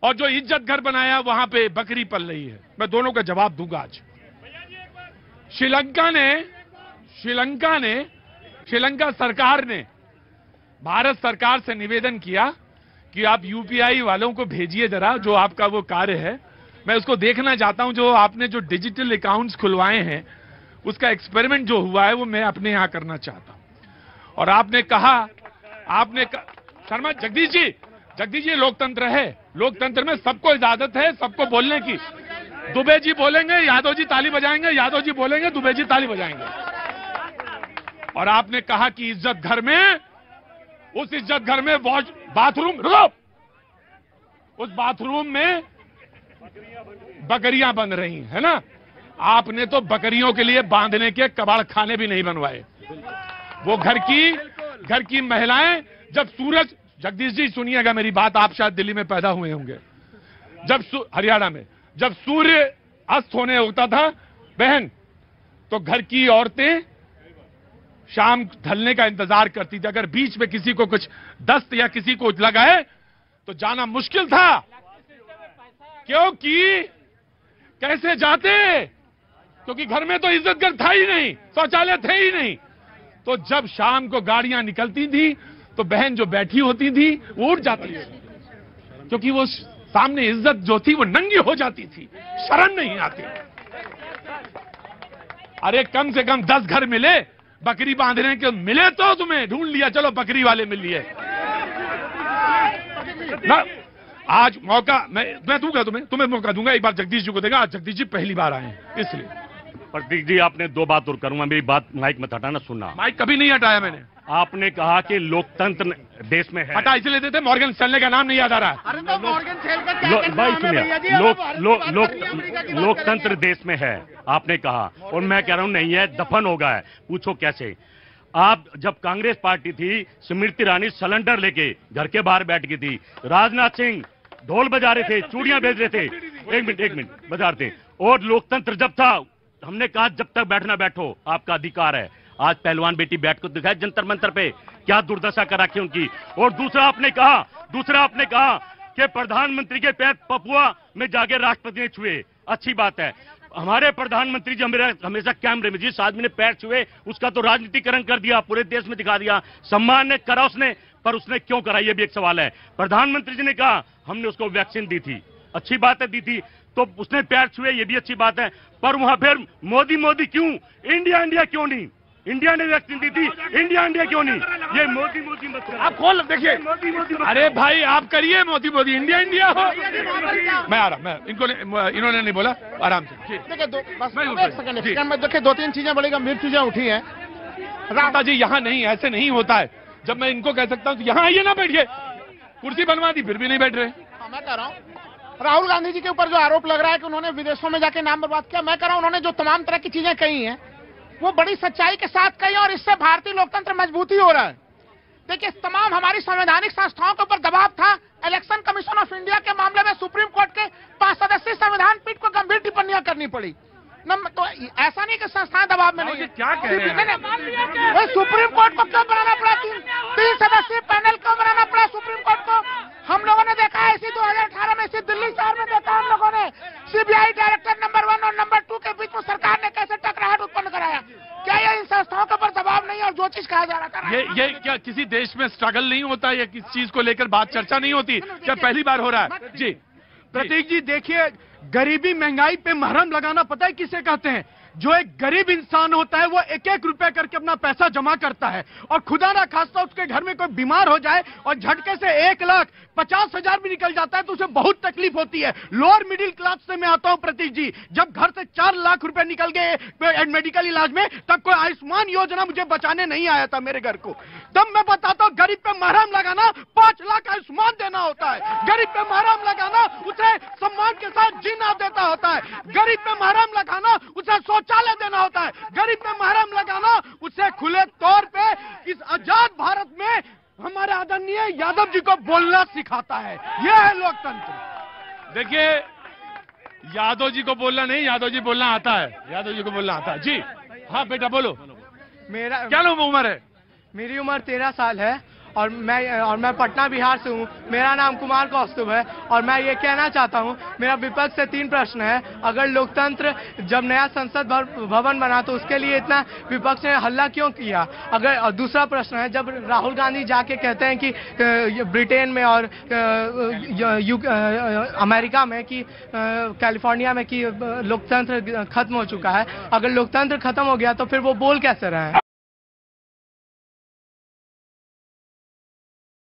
और जो इज्जत घर बनाया वहां पे बकरी पल रही है। मैं दोनों का जवाब दूंगा आज। श्रीलंका सरकार ने भारत सरकार से निवेदन किया कि आप यूपीआई वालों को भेजिए जरा, जो आपका वो कार्य है, मैं उसको देखना चाहता हूं। जो आपने जो डिजिटल अकाउंट्स खुलवाए हैं उसका एक्सपेरिमेंट जो हुआ है वो मैं अपने यहां करना चाहता हूं। और आपने कहा शर्मा जगदीश जी लोकतंत्र है, लोकतंत्र में सबको इजाजत है सबको बोलने की। दुबे जी बोलेंगे यादव जी ताली बजाएंगे, यादव जी बोलेंगे दुबे जी ताली बजाएंगे। और आपने कहा कि इज्जत घर में, उस इज्जत घर में बाथरूम, उस बाथरूम में बकरियां बन रही है ना। आपने तो बकरियों के लिए बांधने के कबाड़ खाने भी नहीं बनवाए। वो घर की महिलाएं जब सूरज, जगदीश जी सुनिएगा मेरी बात, आप शायद दिल्ली में पैदा हुए होंगे, हरियाणा में जब सूर्य अस्त होने होता था बहन, तो घर की औरतें शाम ढलने का इंतजार करती थी। अगर बीच में किसी को कुछ दस्त या किसी को लगाए तो जाना मुश्किल था, क्योंकि कैसे जाते, क्योंकि घर में तो इज्जतघर था ही नहीं, शौचालय थे ही नहीं। तो जब शाम को गाड़ियां निकलती थी तो बहन जो बैठी होती थी वो उठ जाती थी, क्योंकि वो सामने इज्जत जो थी वो नंगी हो जाती थी, शर्म नहीं आती। अरे कम से कम 10 घर मिले बकरी बांधने के, मिले तो तुम्हें ढूंढ लिया, चलो बकरी वाले मिल लिए ना। आज मौका मैं दूंगा, तुम्हें मौका दूंगा, एक बार जगदीश जी को देगा। आज जगदीश जी पहली बार आए हैं इसलिए। प्रतीक जी आपने 2 बात और करूंगा, मेरी बात माइक मत हटाना, सुनना। माइक कभी नहीं हटाया मैंने। आपने कहा कि लोकतंत्र देश में है, हटा इसलिए देते मॉर्गन स्टैनले का नाम नहीं याद आ रहा है। अरे तो मॉर्गन स्टैनले भाई सुनिए, लोकतंत्र देश में है आपने कहा, और मैं कह रहा हूं नहीं है, दफन हो गया है। पूछो कैसे? आप जब कांग्रेस पार्टी थी, स्मृति ईरानी सिलेंडर लेके घर के बाहर बैठ गई थी, राजनाथ सिंह ढोल बजा रहे थे, चूड़ियां भेज रहे थे, एक मिनट बजा रहे थे। और लोकतंत्र जब था, हमने कहा जब तक बैठना बैठो, आपका अधिकार है। आज पहलवान बेटी बैठ कर दिखाया जंतर मंतर पे, क्या दुर्दशा कर रखी उनकी। और दूसरा आपने कहा कि प्रधानमंत्री के पैर पपुआ में जाके राष्ट्रपति ने छुए, अच्छी बात है। हमारे प्रधानमंत्री जी हमेशा कैमरे में, जिस आदमी ने पैर छुए उसका तो राजनीतिकरण कर दिया, पूरे देश में दिखा दिया। सम्मान ने करा उसने, पर उसने क्यों करा, यह भी एक सवाल है। प्रधानमंत्री जी ने कहा हमने उसको वैक्सीन दी थी, अच्छी बात है दी थी, तो उसने पैर छुए, ये भी अच्छी बात है। पर वहां फिर मोदी क्यों, इंडिया क्यों नहीं? इंडिया ने वैक्सीन दी थी, इंडिया क्यों नहीं? ये मोदी मत करो। आप खोल देखिए, अरे भाई आप करिए मोदी इंडिया हो। मैं आ रहा, इन्होंने नहीं बोला, आराम से देखिए। देखिए 2-3 चीजें बड़ी गंभीर चीजें उठी हैं। राधा जी यहाँ नहीं, ऐसे नहीं होता है। जब मैं इनको कह सकता हूँ तो यहाँ आइए ना, बैठिए, कुर्सी बनवा दी फिर भी नहीं बैठ रहे। मैं कह रहा हूँ राहुल गांधी जी के ऊपर जो आरोप लग रहा है कि उन्होंने विदेशों में जाके नाम बर्बाद किया, मैं कह रहा हूँ उन्होंने जो तमाम तरह की चीजें कही हैं वो बड़ी सच्चाई के साथ कही, और इससे भारतीय लोकतंत्र मजबूती हो रहा है। देखिए तमाम हमारी संवैधानिक संस्थाओं के ऊपर दबाव था। इलेक्शन कमीशन ऑफ इंडिया के मामले में सुप्रीम कोर्ट के 5 सदस्यीय संविधान पीठ को गंभीर टिप्पणियां करनी पड़ी। तो ऐसा नहीं कि संस्थाएं दबाव में नहीं है। क्या कह रहे हैं? सुप्रीम कोर्ट को क्यों बनाना पड़ा? 3 सदस्यीय पैनल क्यों बनाना पड़ा सुप्रीम कोर्ट को? हम लोगों ने देखा है, इसी 2018 में इसी दिल्ली शहर में देखा हम लोगों ने, सीबीआई डायरेक्टर नंबर 1 और नंबर 2 के बीच में सरकार ने कैसे टकराहट उत्पन्न कराया। क्या ये इन संस्थाओं के ऊपर दबाव नहीं, और जो चीज कहा जा रहा था, ये क्या किसी देश में स्ट्रगल नहीं होता, या किसी चीज को लेकर बात चर्चा नहीं होती? क्या पहली बार हो रहा है? जी प्रतीक जी देखिए, गरीबी महंगाई पे महरम लगाना पता है किसे कहते हैं? जो एक गरीब इंसान होता है वो 1-1 रुपए करके अपना पैसा जमा करता है, और खुदा ना खास्ता उसके घर में कोई बीमार हो जाए और झटके से 1,50,000 भी निकल जाता है तो उसे बहुत तकलीफ होती है। लोअर मिडिल क्लास से मैं आता हूं प्रतीक जी, जब घर से 4 लाख रुपए निकल गए मेडिकल इलाज में, तब कोई आयुष्मान योजना मुझे बचाने नहीं आया था मेरे घर को। तब मैं बताता हूं गरीब पे महरम लगाना 5 लाख आयुष्मान देना होता है। गरीब पे महरम लगाना उसे सम्मान के साथ जीना देता होता है। गरीब पे महरम लगाना उसे शौचालय देना होता है। गरीब पे महरम लगाना उसे खुले तौर पे इस आजाद भारत में हमारे आदरणीय यादव जी को बोलना सिखाता है। यह है लोकतंत्र। देखिए यादव जी को बोलना नहीं, यादव जी बोलना आता है, यादव जी को बोलना आता है। जी हाँ बेटा बोलो। मेरा क्या उम्र है? मेरी उम्र 13 साल है, और मैं पटना बिहार से हूँ। मेरा नाम कुमार कौस्तुभ है और मैं ये कहना चाहता हूँ, मेरा विपक्ष से 3 प्रश्न है। अगर लोकतंत्र जब नया संसद भवन बना तो उसके लिए इतना विपक्ष ने हल्ला क्यों किया? अगर दूसरा प्रश्न है, जब राहुल गांधी जाके कहते हैं कि ब्रिटेन में और अमेरिका में कि कैलिफोर्निया में कि लोकतंत्र खत्म हो चुका है, अगर लोकतंत्र खत्म हो गया तो फिर वो बोल कैसे रहे हैं?